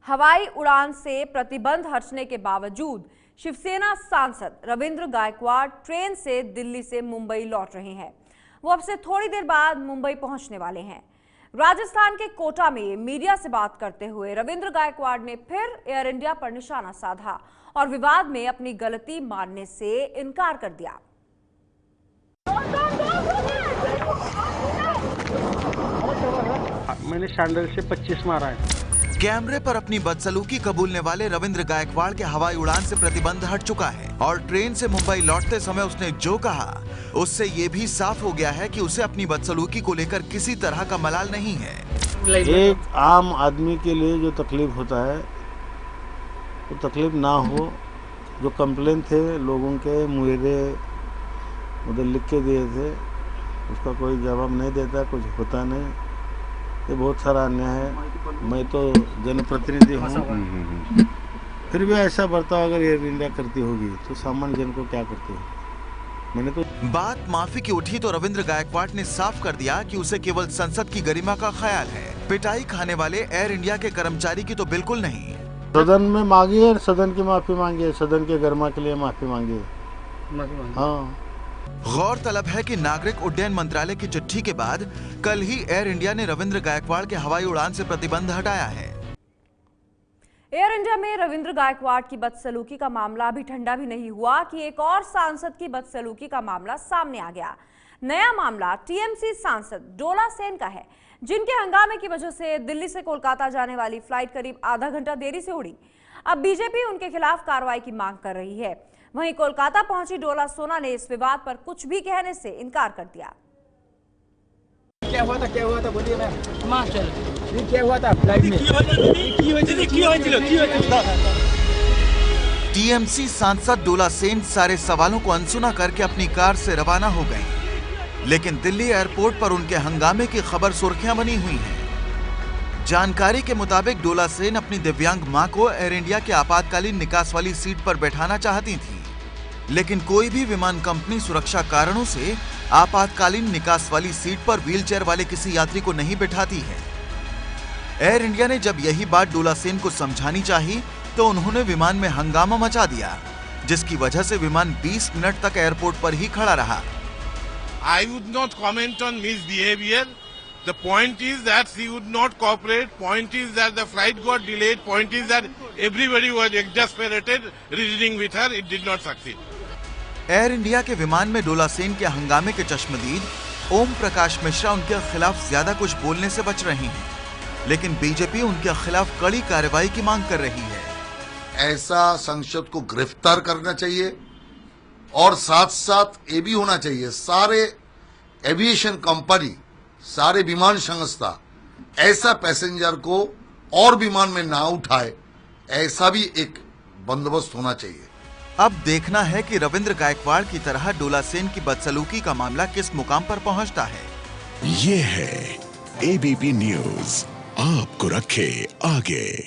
हवाई उड़ान से प्रतिबंध हटने के बावजूद शिवसेना सांसद रविंद्र गायकवाड़ ट्रेन से दिल्ली से मुंबई लौट रहे हैं। वो अब से थोड़ी देर बाद मुंबई पहुंचने वाले हैं। राजस्थान के कोटा में मीडिया से बात करते हुए रविंद्र गायकवाड़ ने फिर एयर इंडिया पर निशाना साधा और विवाद में अपनी गलती मानने से इनकार कर दिया। मैंने सैंडल से 25 मारा है। कैमरे पर अपनी बदसलूकी कबूलने वाले रविंद्र गायकवाड़ के हवाई उड़ान से प्रतिबंध हट चुका है और ट्रेन से मुंबई लौटते समय उसने जो कहा उससे ये भी साफ हो गया है कि उसे अपनी बदसलूकी को लेकर किसी तरह का मलाल नहीं है। एक आम आदमी के लिए जो तकलीफ होता है वो तकलीफ ना हो। जो कंप्लेन थे लोगों के मुझे उधर लिख के दिए थे, उसका कोई जवाब नहीं देता, कुछ होता नहीं। ये बहुत सारा अन्याय है। मैं तो जनप्रतिनिधि हूँ, फिर भी ऐसा बर्ताव अगर एयर इंडिया करती होगी तो सामान्य जन को क्या करती है। मैंने तो बात माफी की उठी तो रविंद्र गायकवाड़ ने साफ कर दिया कि उसे केवल संसद की गरिमा का ख्याल है। पिटाई खाने वाले एयर इंडिया के कर्मचारी की तो बिल्कुल नहीं। सदन में मांगी है, सदन की माफी मांगी है, सदन के गरिमा के लिए माफी मांगी है। हाँ, गौरतलब है कि नागरिक उड्डयन मंत्रालय की चिट्ठी के बाद कल ही एयर इंडिया ने रविंद्र गायकवाड़ के हवाई उड़ान से प्रतिबंध हटाया है। एयर इंडिया में रविंद्र गायकवाड़ की बदसलूकी का मामला अभी ठंडा भी नहीं हुआ कि एक और सांसद की बदसलूकी का मामला सामने आ गया। नया मामला टीएमसी सांसद डोला सेन का है, जिनके हंगामे की वजह से दिल्ली से कोलकाता जाने वाली फ्लाइट करीब आधा घंटा देरी से उड़ी। अब बीजेपी उनके खिलाफ कार्रवाई की मांग कर रही है। वहीं कोलकाता पहुंची डोला सोना ने इस विवाद पर कुछ भी कहने से इनकार कर दिया। क्या हुआ था बोलिए मैम। ये क्या हुआ था फ्लाइट में? टीएमसी सांसद डोला सेन सारे सवालों को अनसुना करके अपनी कार से रवाना हो गए, लेकिन दिल्ली एयरपोर्ट पर उनके हंगामे की खबर सुर्खियां बनी हुई है। जानकारी के मुताबिक डोला सेन अपनी दिव्यांग मां को एयर इंडिया के आपातकालीन निकास वाली सीट पर बैठाना चाहती थी, लेकिन कोई भी विमान कंपनी सुरक्षा कारणों से आपातकालीन निकास वाली सीट पर व्हीलचेयर वाले किसी यात्री को नहीं बिठाती है। एयर इंडिया ने जब यही बात डोला सेन को समझानी चाहिए तो उन्होंने विमान में हंगामा मचा दिया, जिसकी वजह से विमान 20 मिनट तक एयरपोर्ट पर ही खड़ा रहा। I would not comment on misbehavior. The point is that she would not cooperate. Point is that the flight got delayed. Point is that everybody was exasperated reasoning with her. It did not succeed. Air India के विमान में डोला सेन के हंगामे के चश्मदीद ओम प्रकाश मिश्रा उनके खिलाफ ज्यादा कुछ बोलने से बच रही हैं, लेकिन बीजेपी उनके खिलाफ कड़ी कार्रवाई की मांग कर रही है। ऐसा सांसद को गिरफ्तार करना चाहिए और साथ साथ ये भी होना चाहिए सारे एविएशन कंपनी, सारे विमान संस्था ऐसा पैसेंजर को और विमान में ना उठाए, ऐसा भी एक बंदोबस्त होना चाहिए। अब देखना है कि रविंद्र गायकवाड़ की तरह डोला सेन की बदसलूकी का मामला किस मुकाम पर पहुंचता है। ये है एबीपी न्यूज़, आपको रखे आगे।